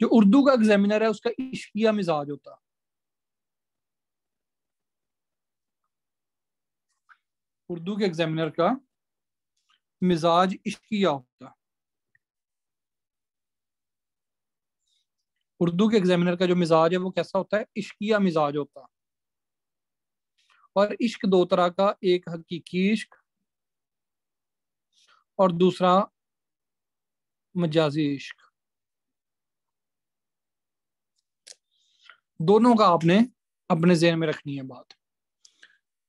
जो उर्दू का एग्जामिनर है उसका इश्किया मिजाज होता है। उर्दू के एग्जामिनर का मिजाज इश्किया होता है। उर्दू के एग्जामिनर का जो मिजाज है वो कैसा होता है? इश्किया मिजाज होता है। और इश्क दो तरह का, एक हकीकी इश्क और दूसरा मजाजी इश्क। दोनों का आपने अपने जहन में रखनी है बात।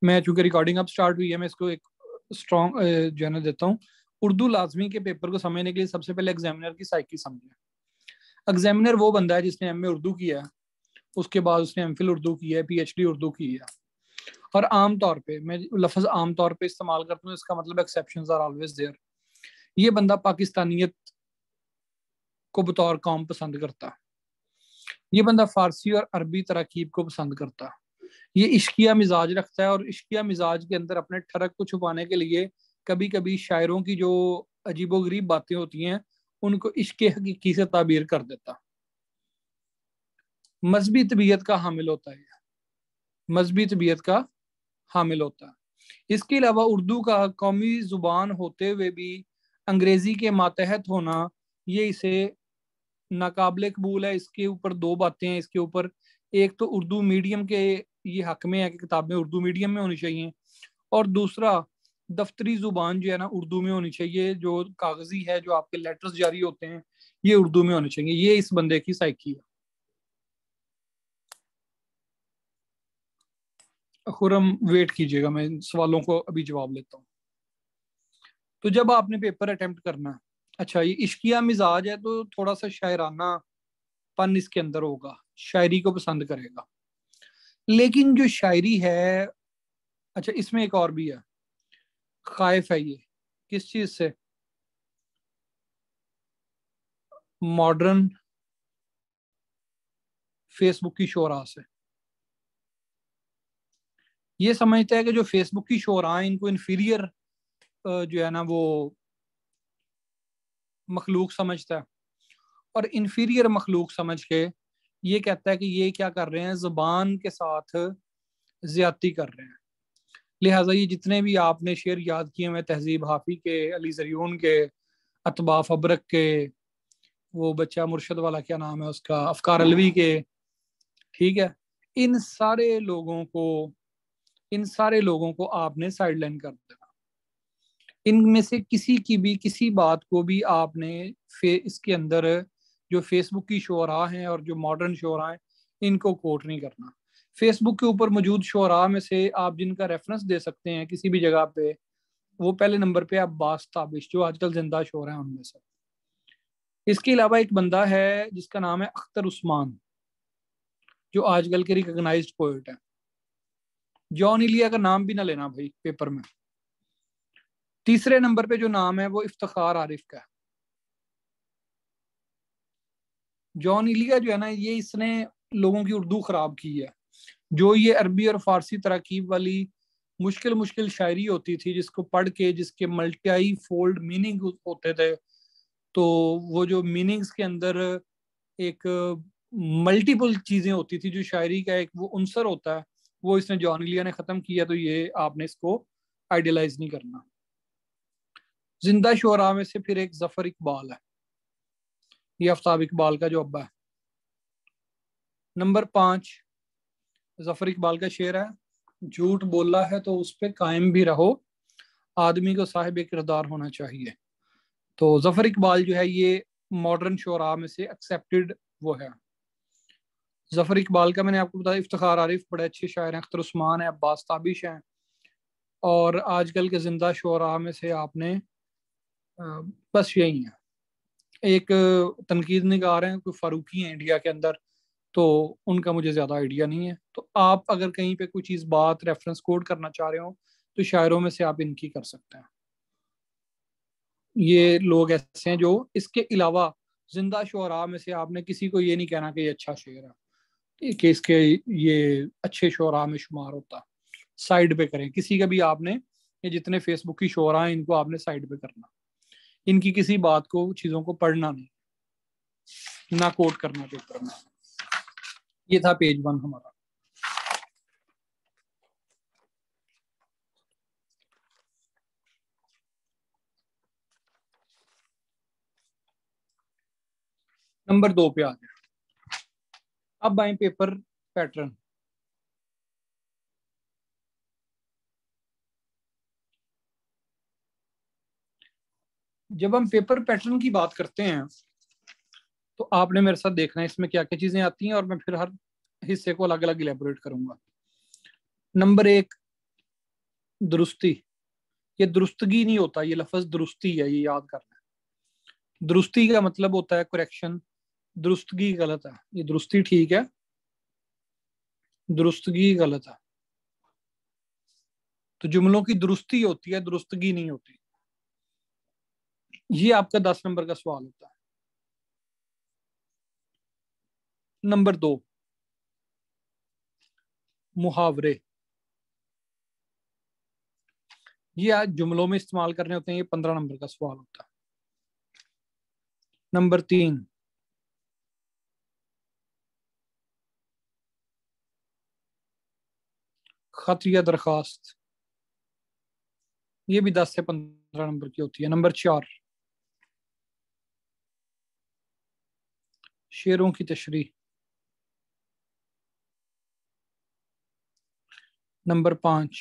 मैं चूंकि रिकॉर्डिंग अब स्टार्ट हुई है, मैं इसको एक स्ट्रॉन्ग जो है ना देता हूँ। उर्दू लाजमी के पेपर को समझने के लिए सबसे पहले एग्जामिनर की साइकी समझें। एग्जामिनर वो बंदा है जिसने एमए उर्दू किया है, उसके बाद उसने एमफिल उर्दू किया है, पीएचडी उर्दू की है। और आमतौर पे मैं लफ्ज आमतौर पे इस्तेमाल करता हूँ, इसका मतलब एक्सेप्शंस आर ऑलवेज देयर। ये बंदा पाकिस्तानियत को बतौर कौम पसंद करता है। ये बंदा फारसी और अरबी तरकीब को पसंद करता है। ये इश्किया मिजाज रखता है और इश्किया मिजाज के अंदर अपने ठरक को छुपाने के लिए कभी कभी शायरों की जो अजीबोगरीब बातें होती हैं उनको इश्क हकीकी से ताबीर कर देता। मजहबी तबीयत का हामिल होता है, मजहबी तबीयत का हामिल होता है। इसके अलावा उर्दू का कौमी जुबान होते हुए भी अंग्रेजी के मातहत होना, ये इसे नाकाबिल कबूल है। इसके ऊपर दो बातें हैं इसके ऊपर। एक तो उर्दू मीडियम के ये हक में है कि किताबें उर्दू मीडियम में होनी चाहिए, और दूसरा दफ्तरी जुबान जो है ना उर्दू में होनी चाहिए। जो कागजी है, जो आपके लेटर्स जारी होते हैं, ये उर्दू में होने चाहिए। ये इस बंदे की साइकी है। खुरम वेट कीजिएगा, मैं इन सवालों को अभी जवाब लेता हूँ। तो जब आपने पेपर अटेम्प्ट करना है, अच्छा ये इश्किया मिजाज है तो थोड़ा सा शायराना पन इसके अंदर होगा, शायरी को पसंद करेगा। लेकिन जो शायरी है, अच्छा इसमें एक और भी है, खाइफ है ये किस चीज से? मॉडर्न फेसबुक की शोरा से। ये समझता है कि जो फेसबुक की शोरा है इनको इन्फीरियर जो है ना वो मखलूक समझता है। और इन्फीरियर मखलूक समझ के ये कहता है कि ये क्या कर रहे हैं, जुबान के साथ ज्यादती कर रहे हैं। लिहाजा ये जितने भी आपने शेर याद किए हुए, तहजीब हाफी के, अली जरियून के, अतबाफ अबरक के, वो बच्चा मुर्शद वाला क्या नाम है उसका, अफकार अलवी के, ठीक है, इन सारे लोगों को इन सारे लोगों को आपने साइडलाइन कर देना। इनमें से किसी की भी किसी बात को भी आपने इसके अंदर जो फेसबुक की शोरा हैं और जो मॉडर्न शोरा हैं इनको कोट नहीं करना। फेसबुक के ऊपर मौजूद शोरा में से आप जिनका रेफरेंस दे सकते हैं किसी भी जगह पे, वो पहले नंबर पे अब्बास ताबिश जो आजकल जिंदा शोर हैं उनमें से। इसके अलावा एक बंदा है जिसका नाम है अख्तर उस्मान, जो आजकल के रिकॉग्नाइज्ड पोएट है। जॉन इलिया का नाम भी ना लेना भाई पेपर में। तीसरे नंबर पे जो नाम है वो इफ्तिखार आरिफ का है। जॉन इलिया जो है ना, ये इसने लोगों की उर्दू खराब की है। जो ये अरबी और फारसी तरकीब वाली मुश्किल मुश्किल शायरी होती थी जिसको पढ़ के जिसके मल्टी फोल्ड मीनिंग होते थे, तो वो जो मीनिंग्स के अंदर एक मल्टीपल चीजें होती थी, जो शायरी का एक वो अंसर होता है, वो इसने जॉन इलिया ने खत्म किया। तो ये आपने इसको आइडियलाइज नहीं करना। जिंदा शुरा में से फिर एक जफर इकबाल है, ये आफ्ताब इकबाल का जो अब्बा है। नंबर 5 जफर इकबाल का शेर है, झूठ बोला है तो उस पर कायम भी रहो, आदमी को साहिब किरदार होना चाहिए। तो जफर इकबाल जो है ये मॉडर्न शुरा में से एक्सेप्टेड वो है। जफर इकबाल का मैंने आपको बताया, इफ्तिखार आरिफ बड़े अच्छे शायर हैं, अख्तर उस्मान है, अब्बास ताबिश हैं। और आजकल के जिंदा शुरा में से आपने बस यही है। एक तनकीद निगार हैं, कोई फारूकी हैं इंडिया के अंदर, तो उनका मुझे ज़्यादा आइडिया नहीं है। तो आप अगर कहीं पे कोई चीज़ बात रेफरेंस कोड करना चाह रहे हो तो शायरों में से आप इनकी कर सकते हैं। ये लोग ऐसे हैं जो इसके अलावा जिंदा शुरा में से आपने किसी को ये नहीं कहना कि ये अच्छा शेर है, कि इसके ये अच्छे शुरा में शुमार होता। साइड पे करें किसी का भी आपने, ये जितने फेसबुक की शुरा हैं इनको आपने साइड पे करना। इनकी किसी बात को, चीज़ों को पढ़ना नहीं। ना कोट करना पेपर में। ये था पेज 1 हमारा। नंबर 2 पे आ गया। अब आए पेपर पैटर्न। जब हम पेपर पैटर्न की बात करते हैं तो आपने मेरे साथ देखना है इसमें क्या क्या चीजें आती हैं, और मैं फिर हर हिस्से को अलग अलग इलेबोरेट करूंगा। नंबर 1, दुरुस्ती। ये दुरुस्तगी नहीं होता, ये लफ्ज दुरुस्ती है, ये याद करना है। दुरुस्ती का मतलब होता है करेक्शन, दुरुस्तगी गलत है, ये दुरुस्ती ठीक है, दुरुस्तगी गलत है। तो जुमलों की दुरुस्ती होती है, दुरुस्तगी नहीं होती। ये आपका 10 नंबर का सवाल होता है। नंबर 2, मुहावरे। ये आज जुमलों में इस्तेमाल करने होते हैं, ये 15 नंबर का सवाल होता है। नंबर 3, खत या दरखास्त। ये भी 10 से 15 नंबर की होती है। नंबर 4, शेरों की तशरीह। नंबर 5,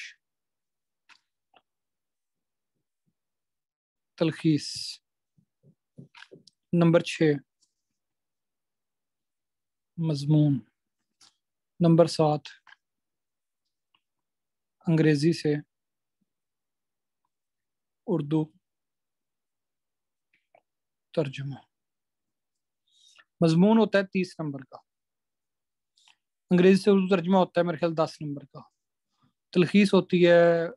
तलखीस। नंबर 6, मजमून। नंबर 7, अंग्रेजी से उर्दू तर्जुमा। मजमून होता है 30 नंबर का, अंग्रेजी से उर्दू तर्जुमा होता है मेरे ख्याल 10 नंबर का, तलखीस होती है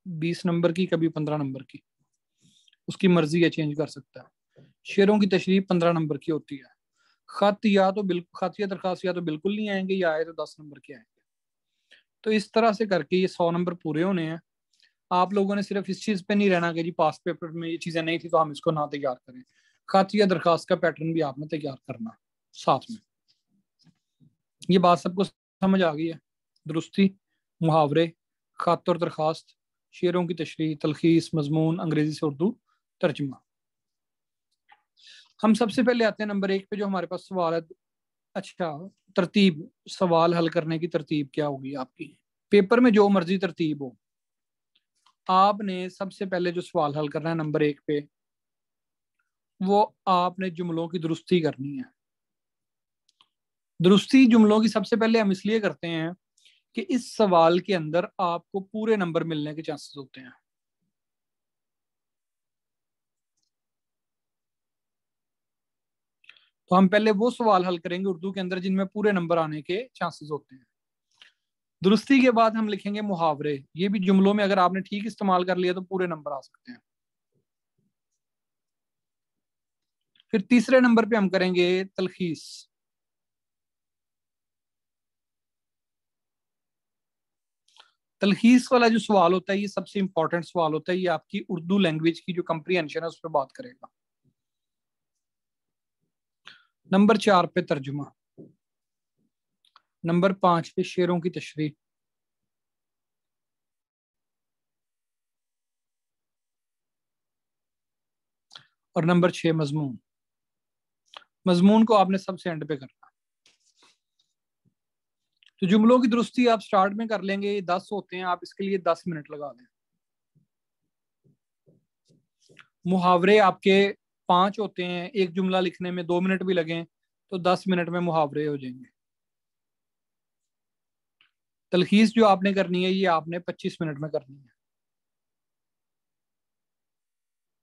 20 नंबर की, कभी 15 नंबर की, उसकी मर्जी है, चेंज कर सकता है। शेरों की तशरीह 15 नंबर की होती है। खत या तो बिल्कुल, खत या दरखास्त या तो बिल्कुल नहीं आएंगे, या आए तो 10 नंबर के आएंगे। तो इस तरह से करके ये 100 नंबर पूरे होने हैं। आप लोगों ने सिर्फ इस चीज पे नहीं रहना कि जी पास पेपर में ये चीजें नहीं थी तो हम इसको ना तैयार करें। खत या दरखास्त का पैटर्न भी आपने तैयार करना साथ में। ये बात सबको समझ आ गई है? दुरुस्ती, मुहावरे, खत और दरखास्त, शेरों की तशरीह, तलखीस, मजमून, अंग्रेजी से उर्दू तर्जुमा। हम सबसे पहले आते हैं नंबर 1 पे, जो हमारे पास सवाल है। अच्छा, तरतीब, सवाल हल करने की तरतीब क्या होगी आपकी? पेपर में जो मर्जी तरतीब हो, आपने सबसे पहले जो सवाल हल करना है नंबर 1 पे, वो आपने जुमलों की दुरुस्ती करनी है। दुरुस्ती जुमलों की सबसे पहले हम इसलिए करते हैं कि इस सवाल के अंदर आपको पूरे नंबर मिलने के चांसेस होते हैं। तो हम पहले वो सवाल हल करेंगे उर्दू के अंदर जिनमें पूरे नंबर आने के चांसेस होते हैं। दुरुस्ती के बाद हम लिखेंगे मुहावरे। ये भी जुमलों में अगर आपने ठीक इस्तेमाल कर लिया तो पूरे नंबर आ सकते हैं। फिर तीसरे नंबर पे हम करेंगे तलखीस। तलखीस वाला जो सवाल होता है ये सबसे इंपॉर्टेंट सवाल होता है। ये आपकी उर्दू लैंग्वेज की जो कंप्रीहेंशन है उस पर बात करेगा। नंबर 4 पे तर्जुमा। नंबर 5 पे शेरों की तशरीह। और नंबर 6 मजमून। मजमून को आपने सबसे एंड पे करना। तो जुमलों की दुरुस्ती आप स्टार्ट में कर लेंगे। ये 10 होते हैं, आप इसके लिए 10 मिनट लगा दें। मुहावरे आपके 5 होते हैं, एक जुमला लिखने में 2 मिनट भी लगे तो 10 मिनट में मुहावरे हो जाएंगे। तलखीस जो आपने करनी है ये आपने 25 मिनट में करनी है।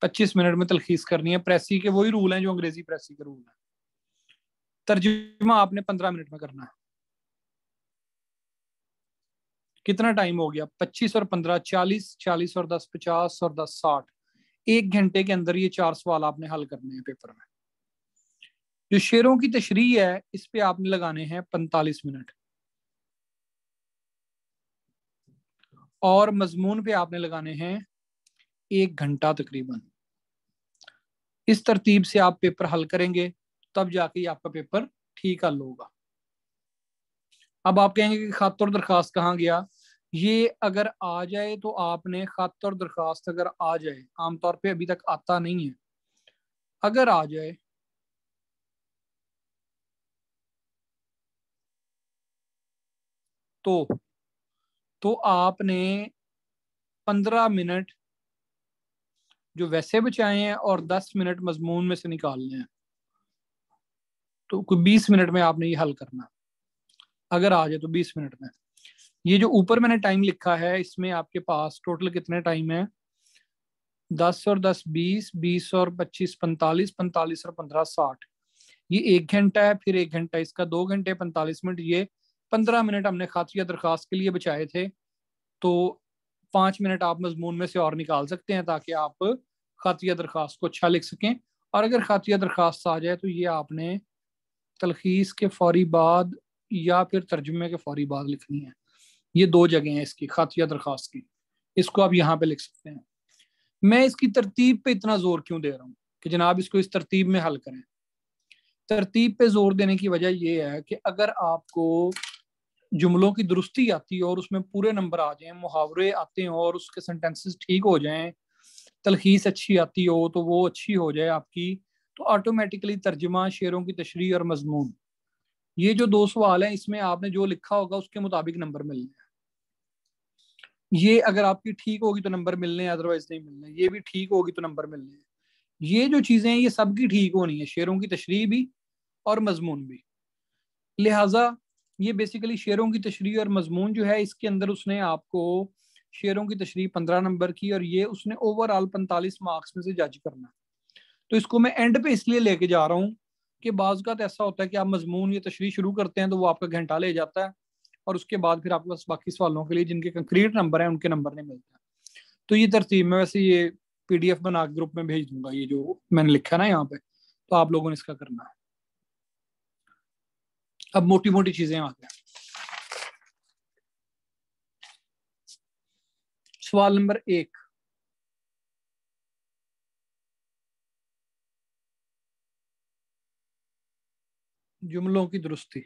25 मिनट में तलखीस करनी है। प्रेसी के वही रूल हैं जो अंग्रेजी प्रेसी के रूल हैं। तर्जुमा आपने 15 मिनट में करना है। कितना टाइम हो गया? 25 और 15 40, 40 और 10 50 और 10 60। 1 घंटे के अंदर ये 4 सवाल आपने हल करने हैं पेपर में। जो शेरों की तशरीह है इस पे आपने लगाने हैं 45 मिनट, और मजमून पे आपने लगाने हैं 1 घंटा तकरीबन। इस तरतीब से आप पेपर हल करेंगे तब जाके आपका पेपर ठीक हल होगा। अब आप कहेंगे कि खत और दरखास्त कहाँ गया। ये अगर आ जाए तो आपने खत और दरखास्त अगर आ जाए, आमतौर पे अभी तक आता नहीं है, अगर आ जाए तो आपने 15 मिनट जो वैसे बचाए हैं और 10 मिनट मजमून में से निकालने हैं, तो कोई 20 मिनट में आपने ये हल करना है। अगर आ जाए तो 20 मिनट में। ये जो ऊपर मैंने टाइम लिखा है, इसमें आपके पास टोटल कितने टाइम है? 10 और 10 20, 20 और 25 45, 45 और 15 60। ये 1 घंटा है, फिर 1 घंटा इसका, 2 घंटे 45 मिनट, ये 15 मिनट हमने खातिया दरखास्त के लिए बचाए थे। तो 5 मिनट आप मजमून में से और निकाल सकते हैं ताकि आप खातिया दरखास्त को अच्छा लिख सकें। और अगर खातिया दरखास्त आ जाए तो ये आपने तलखीस के फौरी बाद या फिर तर्जुमे के फौरी बाद लिखनी है। ये 2 जगह हैं इसकी, खातिया दरखास्त की। इसको आप यहाँ पे लिख सकते हैं। मैं इसकी तरतीब पे इतना जोर क्यों दे रहा हूँ कि जनाब इसको इस तरतीब में हल करें। तरतीब पे जोर देने की वजह यह है कि अगर आपको जुमलों की दुरुस्ती आती है और उसमें पूरे नंबर आ जाएं, मुहावरे आते हैं और उसके सेंटेंसेस ठीक हो जाएं, तलखीस अच्छी आती हो तो वो अच्छी हो जाए आपकी, तो ऑटोमेटिकली तर्जमा, शेरों की तशरीह और मजमून, ये जो 2 सवाल हैं, इसमें आपने जो लिखा होगा उसके मुताबिक नंबर मिलने हैं। ये अगर आपकी ठीक होगी तो नंबर मिलने हैं, अदरवाइज नहीं मिलने। ये भी ठीक होगी तो नंबर मिलने हैं। ये जो चीजें हैं ये सबकी ठीक होनी है, शेरों की तशरीह भी और मजमून भी। लिहाजा ये बेसिकली शेरों की तशरीह और मजमून जो है, इसके अंदर उसने आपको शेरों की तशरीह 15 नंबर की, और ये उसने ओवरऑल 45 मार्क्स में से जज करना। तो इसको मैं एंड पे इसलिए लेके जा रहा हूँ कि बाज़ का ऐसा होता है कि आप मजमून या तशरीह शुरू करते हैं तो वो आपका घंटा ले जाता है, और उसके बाद फिर आपके पास बाकी सवालों के लिए जिनके कंक्रीट नंबर हैं उनके नंबर नहीं मिलते। तो ये तरतीब में वैसे ये पीडीएफ बना के ग्रुप में भेज दूंगा, ये जो मैंने लिखा है ना यहाँ पे, तो आप लोगों ने इसका करना है। अब मोटी मोटी चीजें आ गया। सवाल नंबर 1, जुमलों की दुरुस्ती।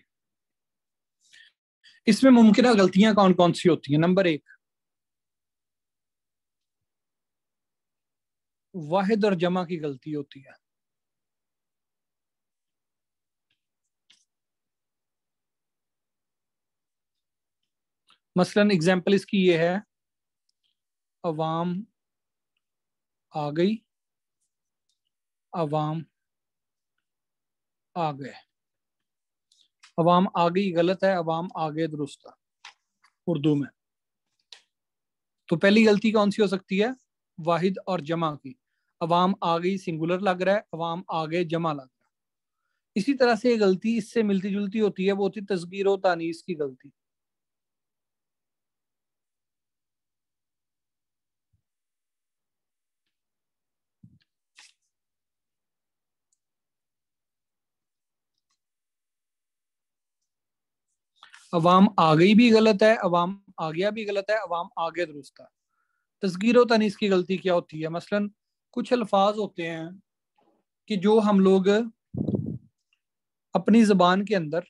इसमें मुमकिन गलतियां कौन कौन सी होती हैं? नंबर 1, वाहिद और जमा की गलती होती है। मसलन एग्जाम्पल इसकी ये है, अवाम आ गई, अवाम आ गए। अवाम आ गई गलत है, अवाम आ गए दुरुस्त है उर्दू में। तो पहली गलती कौन सी हो सकती है? वाहिद और जमा की। अवाम आ गई सिंगुलर लग रहा है, अवाम आ गए जमा लग रहा है। इसी तरह से गलती इससे मिलती जुलती होती है, वो होती तस्गीर और तानीस की गलती। अवाम आ गई भी गलत है, अवाम आ गया भी गलत है, अवाम आ गए दुरुस्त है। तस्गीर और तनीस की गलती क्या होती है? मसलन कुछ अल्फाज होते हैं कि जो हम लोग अपनी जबान के अंदर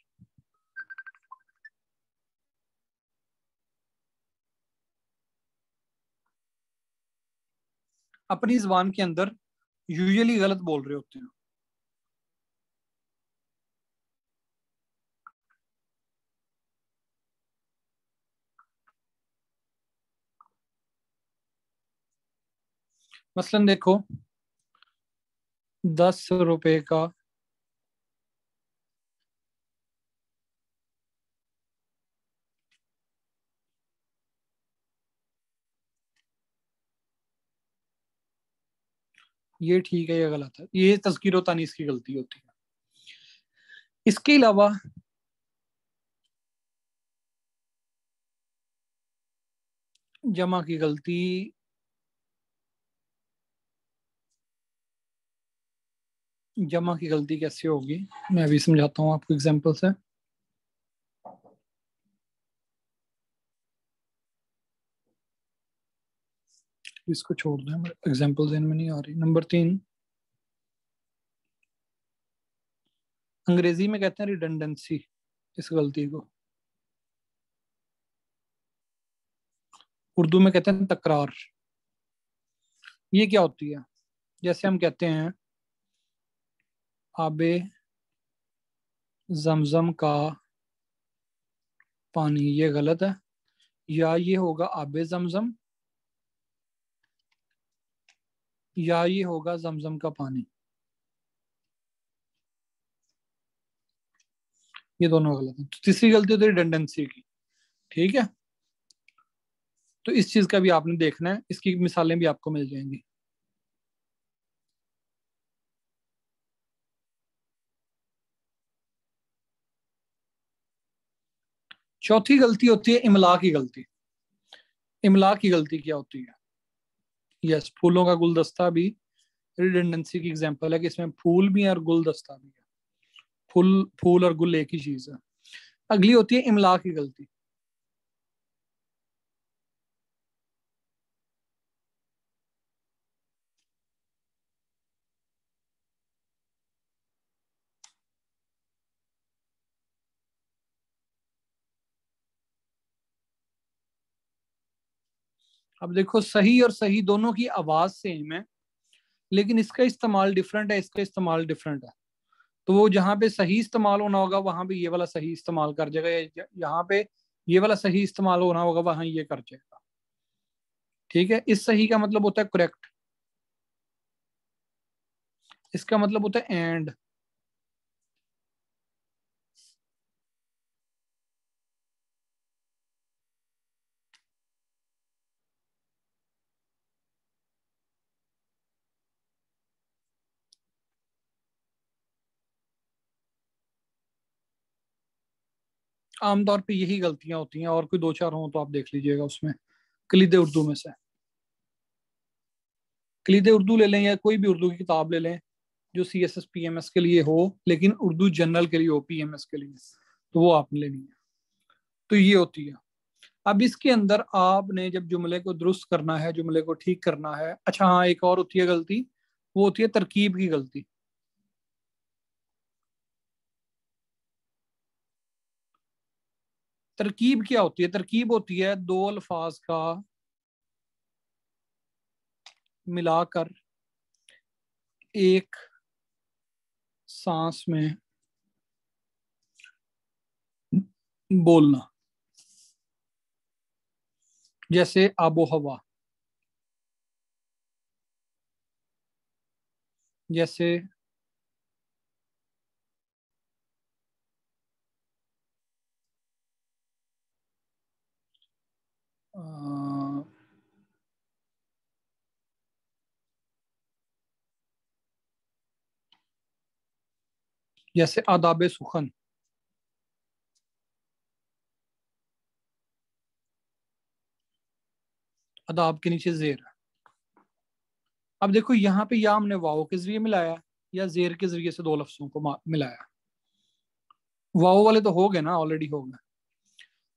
अपनी जबान के अंदर यूजुअली गलत बोल रहे होते हैं। मसलन देखो, 10 रुपए का ये ठीक है, ये गलत है। ये तस्गीर और तानीस की गलती होती है। इसके अलावा जमा की गलती, जमा की गलती कैसे होगी मैं अभी समझाता हूँ आपको एग्जांपल से। इसको छोड़ दें, एग्जांपल में नहीं आ रही। नंबर 3, अंग्रेजी में कहते हैं रिडंडेंसी इस गलती को, उर्दू में कहते हैं तकरार। ये क्या होती है? जैसे हम कहते हैं आबे जमजम का पानी, ये गलत है। या ये होगा आबे जमजम, या ये होगा जमजम का पानी। ये दोनों गलत है। तो तीसरी गलती होती है रिडंडेंसी की। ठीक है, तो इस चीज का भी आपने देखना है, इसकी मिसालें भी आपको मिल जाएंगी। चौथी गलती होती है इमला की गलती। इमला की गलती क्या होती है? यस, फूलों का गुलदस्ता भी रिडंडेंसी की एग्जांपल है कि इसमें फूल भी है और गुलदस्ता भी है। फूल फूल और गुल एक ही चीज है। अगली होती है इमला की गलती। अब देखो, सही और सही दोनों की आवाज सेम है, लेकिन इसका इस्तेमाल डिफरेंट है, इसका इस्तेमाल डिफरेंट है। तो वो जहां पे सही इस्तेमाल होना होगा वहां पे ये वाला सही इस्तेमाल कर जाएगा, यहाँ पे ये वाला सही इस्तेमाल होना होगा वहां ये कर जाएगा। ठीक है, इस सही का मतलब होता है करेक्ट, इसका मतलब होता है एंड। आमतौर पे यही गलतियां होती हैं, और कोई दो चार हो तो आप देख लीजिएगा उसमें। कलीदे उर्दू में से कलीदे उर्दू ले लें, या कोई भी उर्दू की किताब ले लें जो CSS PMS के लिए हो, लेकिन उर्दू जनरल के लिए हो, PMS के लिए, तो वो आपने लेनी है। तो ये होती है। अब इसके अंदर आपने जब जुमले को दुरुस्त करना है, जुमले को ठीक करना है। अच्छा हाँ, एक और होती है गलती, वो होती है तरकीब की गलती। तरकीब क्या होती है? तरकीब होती है दो अल्फाज का मिलाकर एक सांस में बोलना। जैसे आबो हवा, जैसे अ, जैसे आदाब सुखन। अदाब के नीचे जेर। अब देखो यहाँ पे या हमने वाव के जरिए मिलाया या जेर के जरिए से दो लफ्जों को मिलाया। वाव वाले तो हो गए ना, ऑलरेडी हो गए।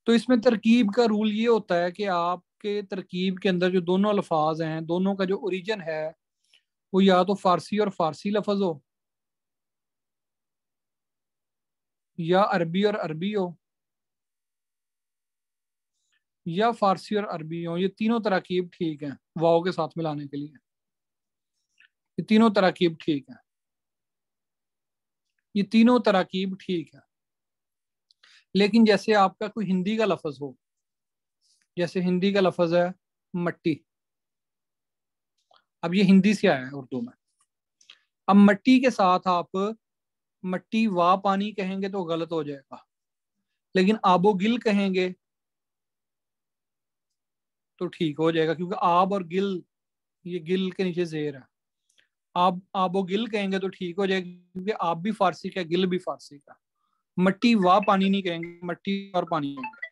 तो इसमें तरकीब का रूल ये होता है कि आपके तरकीब के अंदर जो दोनों अल्फाज हैं, दोनों का जो ओरिजिन है वो या तो फारसी और फारसी लफज हो, या अरबी और अरबी हो, या फारसी और अरबी हो। ये तीनों तरकीब ठीक है वाव के साथ मिलाने के लिए। ये तीनों तरकीब ठीक है, ये तीनों तरकीब ठीक है। लेकिन जैसे आपका कोई हिंदी का लफज हो, जैसे हिंदी का लफज है मट्टी। अब ये हिंदी से आया है उर्दू में। अब मट्टी के साथ आप मट्टी वा पानी कहेंगे तो गलत हो जाएगा, लेकिन आबो गिल कहेंगे तो ठीक हो जाएगा, क्योंकि आब और गिल, ये गिल के नीचे जेर है। आप आबो गिल कहेंगे तो ठीक हो जाएगा, क्योंकि आप भी फारसी का, गिल भी फारसी का। मट्टी वा पानी नहीं कहेंगे, मट्टी और पानी कहेंगे।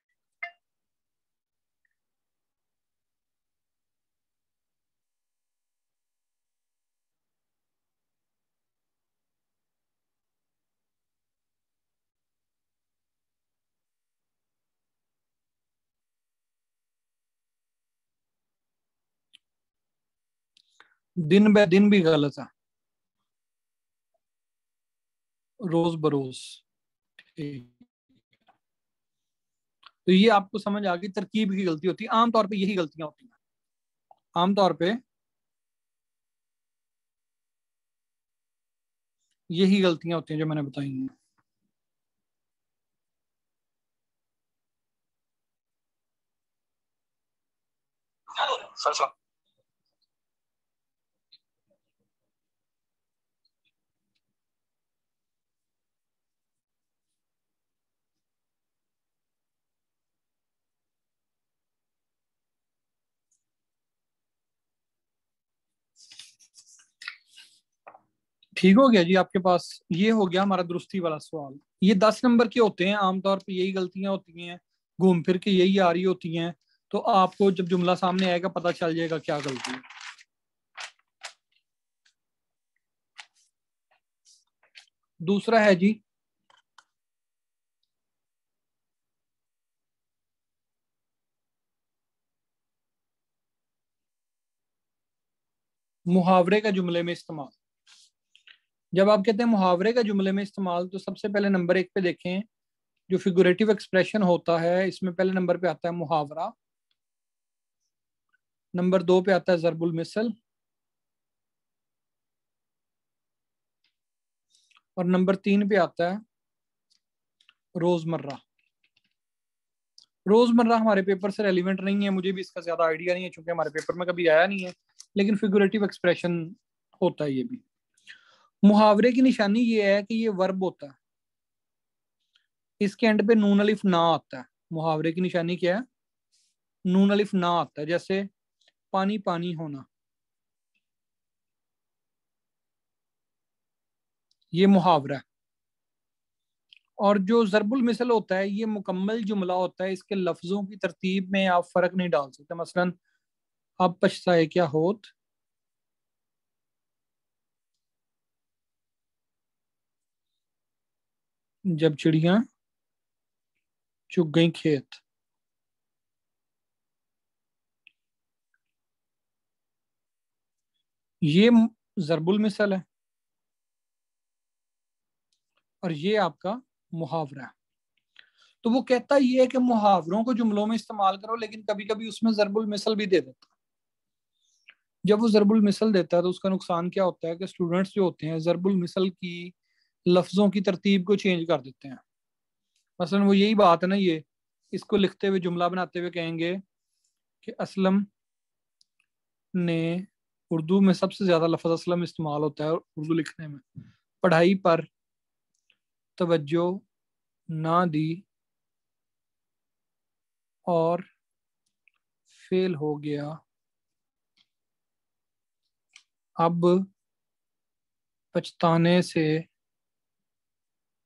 दिन ब दिन भी गलत है। रोज बरोज। ठीक। तो ये आपको समझ आ गई, तरकीब की गलती होती है, आमतौर पे यही गलतियां होती हैं आमतौर पे, यही गलतियां होती हैं जो मैंने बताई हैं। ठीक हो गया जी आपके पास, ये हो गया हमारा दुरुस्ती वाला सवाल। ये 10 नंबर के होते हैं, आमतौर पे यही गलतियां होती हैं, घूम फिर के यही आ रही होती हैं। तो आपको जब जुमला सामने आएगा पता चल जाएगा क्या गलती है। दूसरा है जी, मुहावरे का जुमले में इस्तेमाल। जब आप कहते हैं मुहावरे का जुमले में इस्तेमाल, तो सबसे पहले नंबर 1 पे देखें, जो फिगुरेटिव एक्सप्रेशन होता है इसमें पहले नंबर पे आता है मुहावरा, नंबर 2 पे आता है जरबुल मिसल, और नंबर 3 पे आता है रोजमर्रा। रोजमर्रा हमारे पेपर से रेलिवेंट नहीं है, मुझे भी इसका ज्यादा आइडिया नहीं है क्योंकि हमारे पेपर में कभी आया नहीं है, लेकिन फिगुरेटिव एक्सप्रेशन होता है ये भी। मुहावरे की निशानी ये है कि ये वर्ब होता है, इसके एंड पे नून अलिफ ना आता है। मुहावरे की निशानी क्या है? नून अलिफ ना आता है। जैसे पानी पानी होना, ये मुहावरा है। और जो जरबुल मिसल होता है ये मुकम्मल जुमला होता है, इसके लफ्जों की तरतीब में आप फर्क नहीं डाल सकते। मसलन अब पछताए क्या होत, जब चिड़िया चुग गई खेत। ये जरबुल मिसल है और ये आपका मुहावरा है। तो वो कहता ये है कि मुहावरों को जुमलों में इस्तेमाल करो, लेकिन कभी कभी उसमें जरबुल मिसल भी दे देता है। जब वो जरबुल मिसल देता है तो उसका नुकसान क्या होता है कि स्टूडेंट्स जो होते हैं जरबुल मिसल की लफ्जों की तरतीब को चेंज कर देते हैं। मसलन वो यही बात है ना, ये इसको लिखते हुए जुमला बनाते हुए कहेंगे कि असलम ने, उर्दू में सबसे ज्यादा लफ्ज असलम इस्तेमाल होता है उर्दू लिखने में, पढ़ाई पर तवज्जो ना दी और फेल हो गया, अब पछताने से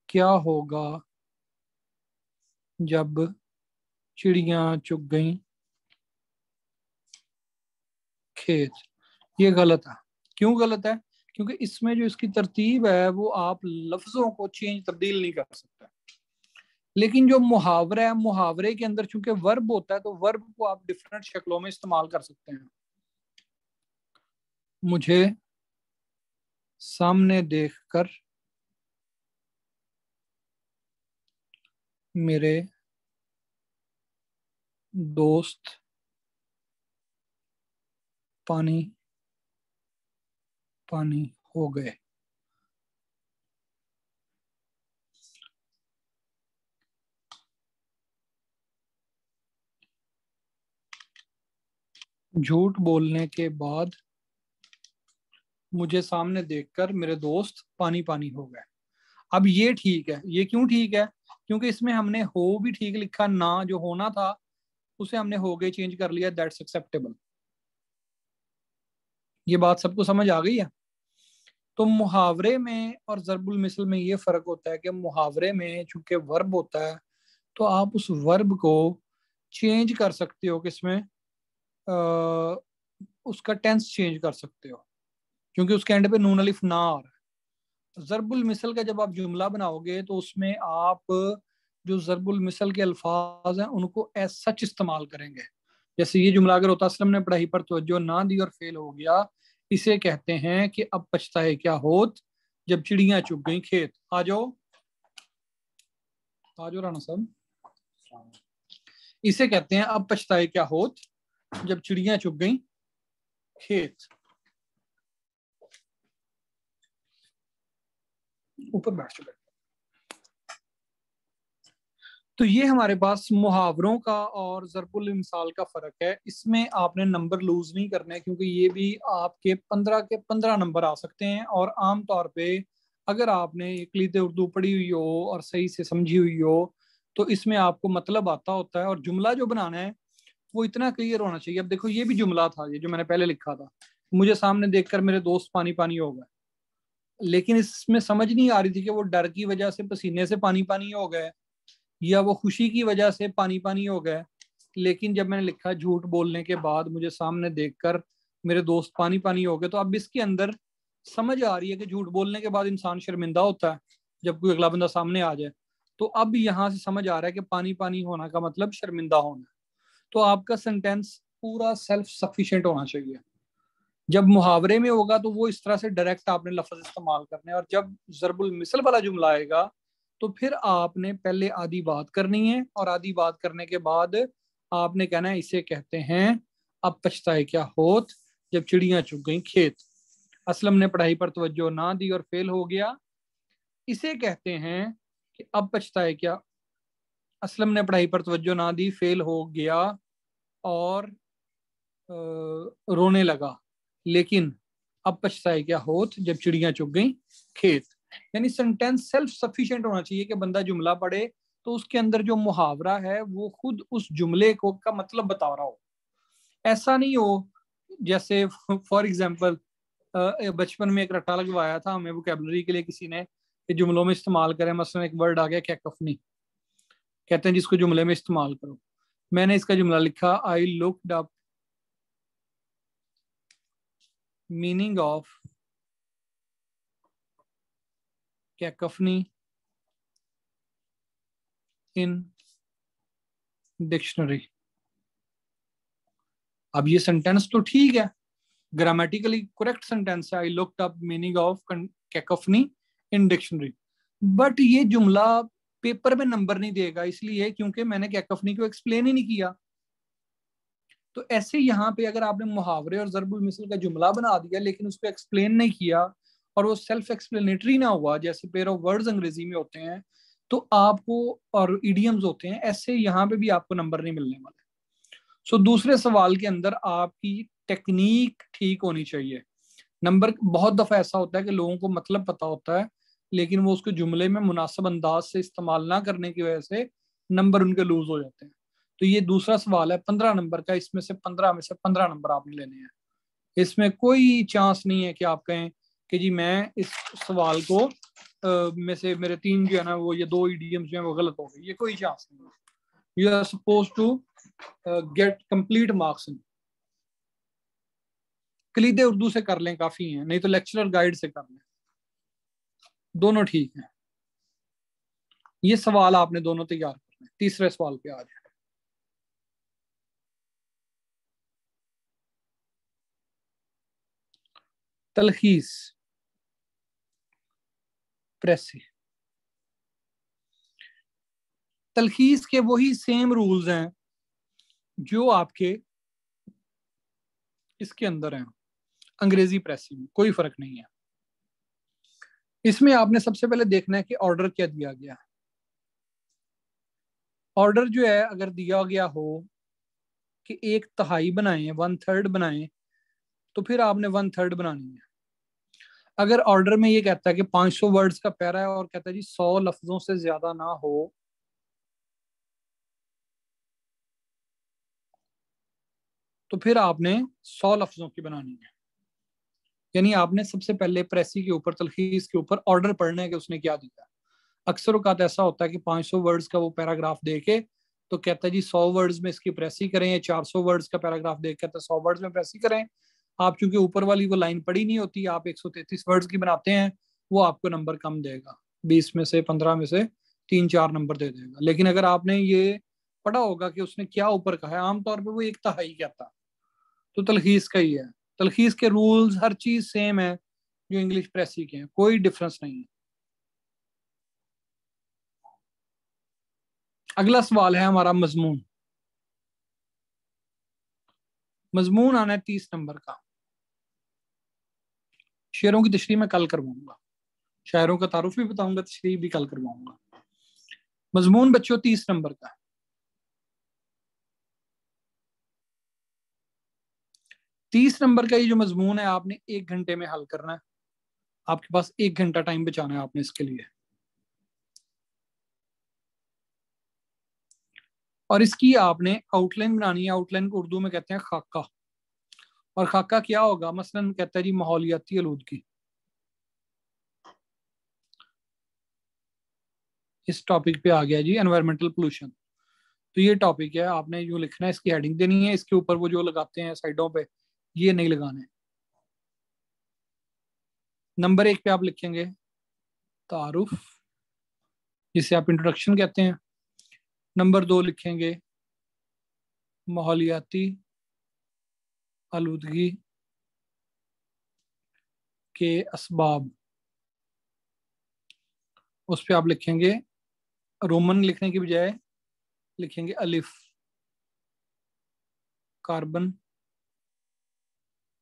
क्या होगा, जब चिड़िया चुग गई खेत। ये गलत है। क्यों गलत है? क्योंकि इसमें जो इसकी तरतीब है वो आप लफ्जों को चेंज तब्दील नहीं कर सकते। लेकिन जो मुहावरा है, मुहावरे के अंदर चूंकि वर्ब होता है तो वर्ब को आप डिफरेंट शक्लों में इस्तेमाल कर सकते हैं। मुझे सामने देखकर मेरे दोस्त पानी पानी हो गए। झूठ बोलने के बाद मुझे सामने देखकर मेरे दोस्त पानी पानी हो गए। अब ये ठीक है। ये क्यों ठीक है? क्योंकि इसमें हमने हो भी ठीक लिखा, ना जो होना था उसे हमने हो गए चेंज कर लिया, दैट्स एक्सेप्टेबल। ये बात सबको समझ आ गई है? तो मुहावरे में और जरबुल मिसल में ये फर्क होता है कि मुहावरे में चूंकि वर्ब होता है तो आप उस वर्ब को चेंज कर सकते हो, किसमें उसका टेंस चेंज कर सकते हो, क्योंकि उसके एंड पे नून अलिफ ना आ रहा है। जरबुल मिसल का जब आप जुमला बनाओगे तो उसमें आप जो जरबुल मिसल के अल्फाज हैं उनको एज सच इस्तेमाल करेंगे। जैसे ये जुमला अगर होता, असलम ने पढ़ाई पर तवज्जो ना दी और फेल हो गया, इसे कहते हैं कि अब पछताए क्या होत, जब चिड़ियां चुग गई खेत। आ जाओ राणा साहब। इसे कहते हैं अब पछताए क्या होत, जब चिड़ियां चुग गई खेत। ऊपर बैठ चुके। तो ये हमारे पास मुहावरों का और ज़रबुल मिसाल का फर्क है। इसमें आपने नंबर लूज नहीं करने, क्योंकि ये भी आपके 15 के 15 नंबर आ सकते हैं। और आम तौर पे अगर आपने इक्लीद उर्दू पढ़ी हुई हो और सही से समझी हुई हो तो इसमें आपको मतलब आता होता है, और जुमला जो बनाना है वो इतना क्लियर होना चाहिए। अब देखो, ये भी जुमला था, ये जो मैंने पहले लिखा था, मुझे सामने देखकर मेरे दोस्त पानी पानी हो गए, लेकिन इसमें समझ नहीं आ रही थी कि वो डर की वजह से पसीने से पानी पानी हो गए या वो खुशी की वजह से पानी पानी हो गए। लेकिन जब मैंने लिखा झूठ बोलने के बाद मुझे सामने देखकर मेरे दोस्त पानी पानी हो गए, तो अब इसके अंदर समझ आ रही है कि झूठ बोलने के बाद इंसान शर्मिंदा होता है जब कोई अगला बंदा सामने आ जाए। तो अब यहाँ से समझ आ रहा है कि पानी पानी होना का मतलब शर्मिंदा होना। तो आपका सेंटेंस पूरा सेल्फ सफिशिएंट होना चाहिए। जब मुहावरे में होगा तो वो इस तरह से डायरेक्ट आपने लफ्ज इस्तेमाल करने, और जब ज़रबुल मिसल वाला जुमला आएगा तो फिर आपने पहले आधी बात करनी है, और आधी बात करने के बाद आपने कहना है इसे कहते हैं अब पछताए क्या होत, जब चिड़ियां चुग गई खेत। असलम ने पढ़ाई पर तवज्जो ना दी और फेल हो गया, इसे कहते हैं कि अब पछताए क्या। असलम ने पढ़ाई पर तवज्जो ना दी, फेल हो गया और रोने लगा, लेकिन अब पछताए क्या होत, जब चिड़ियां चुग गई खेत। यानी सेंटेंस सेल्फ सफिशिएंट होना चाहिए कि बंदा जुमला पढ़े तो उसके अंदर जो मुहावरा है वो खुद उस जुमले को का मतलब बता रहा हो। ऐसा नहीं हो जैसे फॉर एग्जाम्पल बचपन में एक रट्टा लगवाया था हमें वोकैबुलरी के लिए किसी ने कि जुमलों में इस्तेमाल करें। मसलन एक वर्ड आ गया कैकोफनी, कहते हैं जिसको जुमले में इस्तेमाल करो। मैंने इसका जुमला लिखा, I looked up meaning of cacophony in dictionary. अब ये सेंटेंस तो ठीक है, ग्रामेटिकली करेक्ट सेंटेंस है, I looked up meaning of cacophony in dictionary. But ये जुमला पेपर में नंबर नहीं देगा, इसलिए क्योंकि मैंने कैकोफनी को एक्सप्लेन ही नहीं किया। तो ऐसे यहाँ पे अगर आपने मुहावरे और ज़रबुल मिसल का जुमला बना दिया लेकिन उसको एक्सप्लेन नहीं किया और वो सेल्फ एक्सप्लेनेटरी ना हुआ, जैसे पेयर ऑफ वर्ड्स अंग्रेजी में होते हैं तो आपको, और इडियम्स होते हैं, ऐसे यहाँ पे भी आपको नंबर नहीं मिलने वाले। सो दूसरे सवाल के अंदर आपकी टेक्निक ठीक होनी चाहिए। नंबर बहुत दफा ऐसा होता है कि लोगों को मतलब पता होता है लेकिन वो उसको जुमले में मुनासिब अंदाज से इस्तेमाल ना करने की वजह से नंबर उनके लूज हो जाते हैं। तो ये दूसरा सवाल है 15 नंबर का, इसमें से 15 में से 15 नंबर आपने लेने हैं। इसमें कोई चांस नहीं है कि आप कहें कि जी मैं इस सवाल को में से मेरे 3 जो है ना वो ये 2 इडियम्स जो है वो गलत हो गए, ये कोई चांस नहीं है। You are suppose to get complete marks. कलीदे उर्दू से कर लें काफी है, नहीं तो लेक्चरर गाइड से कर लें, दोनों ठीक है। ये सवाल आपने दोनों तैयार करना है। तीसरे सवाल पे आ जाए। तलखीस प्रेसी। तलखीस के वही सेम रूल्स हैं जो आपके इसके अंदर हैं अंग्रेजी प्रेसी में, कोई फर्क नहीं है। इसमें आपने सबसे पहले देखना है कि ऑर्डर क्या दिया गया है। ऑर्डर जो है अगर दिया गया हो कि 1/3 बनाए, 1/3 बनाए, तो फिर आपने 1/3 बनानी है। अगर ऑर्डर में ये कहता है कि 500 वर्ड्स का पैरा है और कहता है जी 100 लफ्जों से ज्यादा ना हो, तो फिर आपने 100 लफ्जों की बनानी है। यानी आपने सबसे पहले प्रेसी के ऊपर, तलखीस के ऊपर ऑर्डर पढ़ना है कि उसने क्या दिया। अक्सर औकात ऐसा होता है कि 500 वर्ड्स का वो पैराग्राफ देके तो कहता है जी 100 वर्ड्स में इसकी प्रेसी करें, या 400 वर्ड्स का पैराग्राफ देख कहता है 100 वर्ड्स में प्रेसी करें। आप चूंकि ऊपर वाली वो लाइन पढ़ी नहीं होती, आप 133 वर्ड्स की बनाते हैं, वो आपको नंबर कम देगा, 20 में से 15 में से 3-4 नंबर दे देगा। लेकिन अगर आपने ये पढ़ा होगा कि उसने क्या ऊपर कहा है, आमतौर पर वो 1/3 कहता, तो तलखीस का ही है। तलखीस के रूल्स हर चीज सेम है, जो इंग्लिश प्रेसी के हैं, कोई डिफरेंस नहीं है। अगला सवाल है हमारा मजमून। मजमून आना है 30 नंबर का। शेरों की तशरीह मैं कल करवाऊंगा, शायरों का तारुफ भी बताऊंगा, तशरीह भी कल करवाऊंगा। मजमून बच्चों 30 नंबर का। 30 नंबर का ये जो मजमून है आपने 1 घंटे में हल करना है। आपके पास 1 घंटा टाइम बचाना है आपने इसके लिए। और इसकी आपने आउटलाइन बनानी है। आउटलाइन को उर्दू में कहते हैं खाका। और खाका क्या होगा? मसलन कहता है जी माहौलियाती आलूदगी। इस टॉपिक पे आ गया जी एनवायरमेंटल पोल्यूशन। तो ये टॉपिक है, आपने जो लिखना है इसकी हेडिंग देनी है, इसके ऊपर वो जो लगाते हैं साइडों पे ये नहीं लगाने। नंबर 1 पे आप लिखेंगे तारुफ, जिसे आप इंट्रोडक्शन कहते हैं। नंबर 2 लिखेंगे माहौलियाती आलूदगी के असबाब। उस पर आप लिखेंगे, रोमन लिखने की बजाय लिखेंगे अलिफ, कार्बन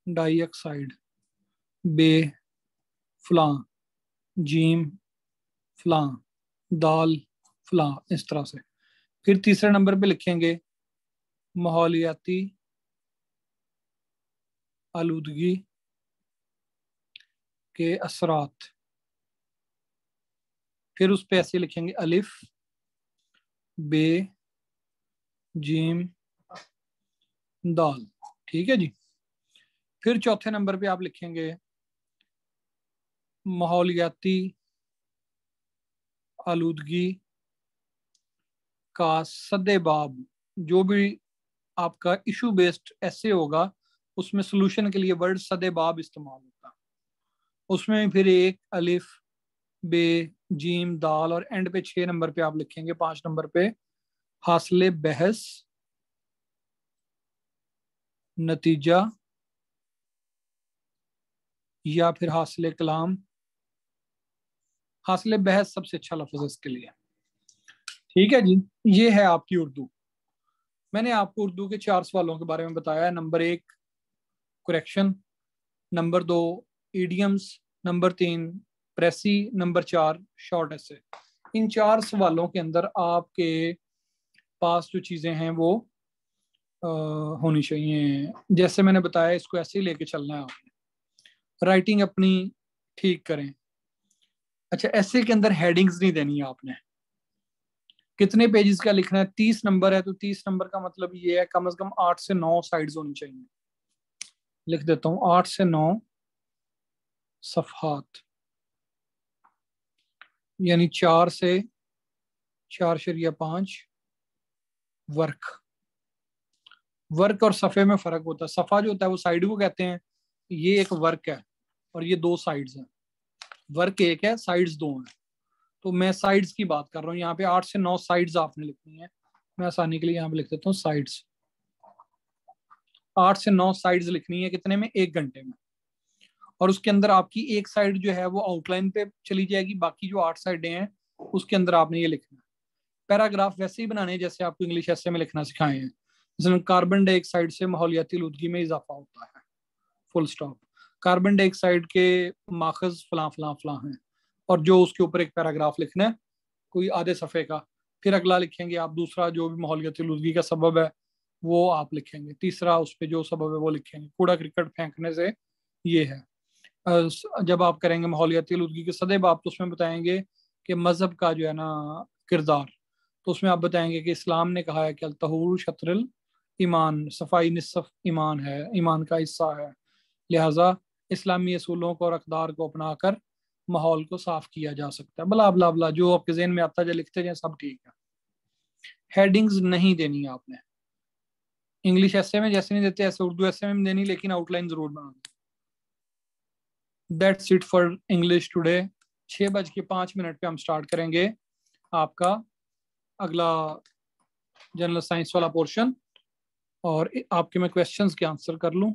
डाइऑक्साइड, बे फलां, जीम फलां, दाल फलां, इस तरह से। फिर तीसरे नंबर पे लिखेंगे माहौलियाती आलूदगी के असरात। फिर उस पे ऐसे लिखेंगे अलिफ, बे, जीम, दाल। ठीक है जी। फिर चौथे नंबर पे आप लिखेंगे माहौलियाती आलूदगी का सदेबाब। जो भी आपका इशू बेस्ड ऐसे होगा उसमें सोल्यूशन के लिए वर्ड सदेबाब इस्तेमाल होता है। उसमें फिर एक अलिफ, बे, जीम, दाल, और एंड पे 6 नंबर पे आप लिखेंगे, 5 नंबर पे हासिल बहस, नतीजा या फिर हासिल कलाम। हासिल बहस सबसे अच्छा लफ्ज है इसके लिए। ठीक है जी। ये है आपकी उर्दू। मैंने आपको उर्दू के 4 सवालों के बारे में बताया है। Number 1 correction, number 2 idioms, number 3 precis, number 4 short essay. इन 4 सवालों के अंदर आपके पास जो चीज़ें हैं वो होनी चाहिए। जैसे मैंने बताया, इसको ऐसे ही लेके चलना है आपने। राइटिंग अपनी ठीक करें। अच्छा, ऐसे के अंदर हेडिंग्स नहीं देनी है आपने। कितने पेजेस का लिखना है? 30 नंबर है तो 30 नंबर का मतलब ये है कम से कम 8 से 9 साइड्स होनी चाहिए। लिख देता हूँ 8 से 9 सफहात, यानी 4 से 4.5 वर्क। वर्क और सफ़े में फ़र्क होता है। सफ़ा जो होता है वो साइड को कहते हैं, ये एक वर्क है और ये 2 साइड्स हैं। वर्क एक है, साइड्स 2 हैं। तो मैं साइड्स की बात कर रहा हूँ। यहाँ पे 8 से 9 साइड्स आपने लिखनी है। मैं आसानी के लिए यहाँ पे लिख देता हूँ साइड्स। 8 से 9 साइड्स लिखनी है। कितने में? 1 घंटे में। और उसके अंदर आपकी एक साइड जो है वो आउटलाइन पे चली जाएगी, बाकी जो 8 साइडें हैं उसके अंदर आपने ये लिखना है। पैराग्राफ वैसे ही बनाने जैसे आपको इंग्लिश ऐसे में लिखना सिखाए हैं। जैसे कार्बन डाइऑक्साइड से माहौलियाती आलूदगी में इजाफा होता है, फुल स्टॉप। कार्बन डाइऑक्साइड के माखज फलां फलां फलां हैं, और जो उसके ऊपर एक पैराग्राफ लिखना है कोई आधे सफ़े का। फिर अगला लिखेंगे आप दूसरा, जो भी माहौलियाती आलूदगी का सबब है वो आप लिखेंगे। तीसरा उस पर जो सबब है वो लिखेंगे। कूड़ा क्रिकेट फेंकने से ये है। जब आप करेंगे माहौलियाती आलूदगी के सदेबाब तो उसमें बताएंगे कि मजहब का जो है ना किरदार। तो उसमें आप बताएंगे कि इस्लाम ने कहा है कि अल-तहूर शत्रुल ईमान, सफाई निसफ ईमान है, ईमान का हिस्सा है। लिहाजा इस्लामी असूलों को और अकदार को अपनाकर माहौल को साफ किया जा सकता है। बला बला बला जो आपके जहन में आता है, जो लिखते जाए सब ठीक है। हेडिंग्स नहीं देनी है आपने। इंग्लिश ऐसे में जैसे नहीं देते ऐसे उर्दू ऐसे में देनी, लेकिन आउटलाइन जरूर बनानी। That's it for English today. 6:05 पे हम स्टार्ट करेंगे आपका अगला जनरल साइंस वाला पोर्शन। और आपके मैं क्वेश्चंस के आंसर कर लूं।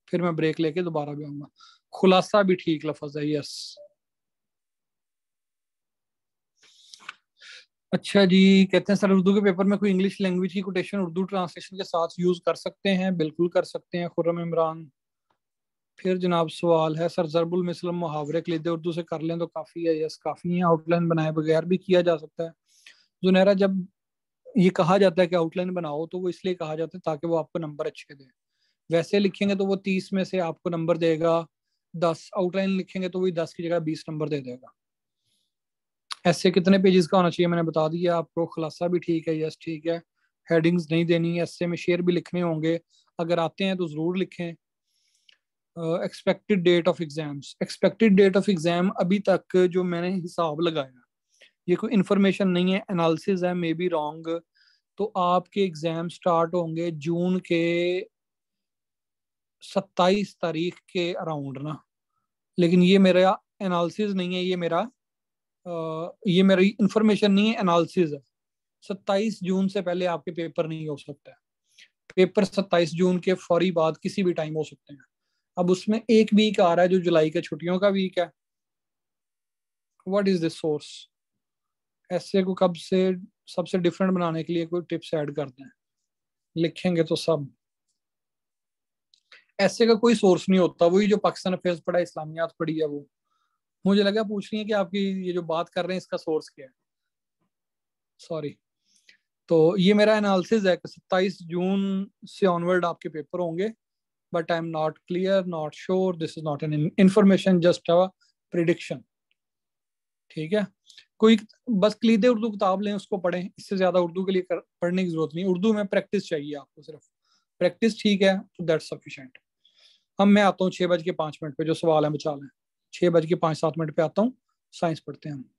फिर मैं ब्रेक लेके दोबारा भी आऊंगा। खुलासा भी ठीक लफ्ज है, यस। अच्छा जी, कहते हैं सर उर्दू के पेपर में कोई इंग्लिश लैंग्वेज की कोटेशन उर्दू ट्रांसलेशन के साथ यूज कर सकते हैं? बिल्कुल कर सकते हैं खुर्रम इमरान। फिर जनाब सवाल है सर, ज़रबुल मिसलम मुहावरे कलीदे उर्दू से कर लें तो काफ़ी है? यस काफ़ी है, आउटलाइन बनाए बगैर भी किया जा सकता है। जुनैरा, जब ये कहा जाता है कि आउटलाइन बनाओ तो वो इसलिए कहा जाता है ताकि वो आपको नंबर अच्छे दे। वैसे लिखेंगे तो वो 30 में से आपको नंबर देगा 10, आउटलाइन लिखेंगे तो वही 10 की जगह 20 नंबर दे देगा। ऐसे कितने पेजेस का होना चाहिए मैंने बता दिया आपको। खुलासा भी ठीक है, यस ठीक है। हेडिंग्स नहीं देनी, ऐसे में शेयर भी लिखने होंगे, अगर आते हैं तो जरूर लिखें। Expected date of exams, expected date of exam अभी तक जो मैंने हिसाब लगाया, ये कोई इन्फॉर्मेशन नहीं है, एनालिसिस है, मे बी रॉन्ग। तो आपके एग्जाम स्टार्ट होंगे जून के 27 तारीख के अराउंड ना। लेकिन ये मेरा एनालिसिस नहीं है, ये मेरी इंफॉर्मेशन नहीं है, एनालिसिस है। 27 जून से पहले आपके पेपर नहीं हो सकता है। पेपर 27 जून के फौरी बाद किसी भी टाइम हो सकते हैं। अब उसमें एक वीक आ रहा है जो जुलाई के छुट्टियों का वीक है। What is this source? ऐसे को कब से सबसे डिफरेंट बनाने के लिए कोई टिप्स ऐड करते हैं, लिखेंगे तो सब। ऐसे का कोई सोर्स नहीं होता, वही जो पाकिस्तान अफेयर्स पढ़ा, इस्लामियात पढ़ी है वो। मुझे लगा पूछ रही है कि आपकी ये जो बात कर रहे हैं इसका सोर्स क्या है। सॉरी। तो ये मेरा एनालिसिस है कि 27 जून से ऑनवर्ड आपके पेपर होंगे, but I am not clear, not sure, this is not an information, just a prediction. ठीक है। कोई बस कलीदे उर्दू किताब लें, उसको पढ़ें, इससे ज्यादा उर्दू के लिए पढ़ने की जरूरत नहीं। उर्दू में प्रैक्टिस चाहिए आपको, सिर्फ प्रैक्टिस ठीक है तो दैट्स सफिशिएंट। अब मैं आता हूँ 6:05 पे, जो सवाल है बचा लें। 6:05-7 पे आता हूँ, साइंस पढ़ते हैं हम।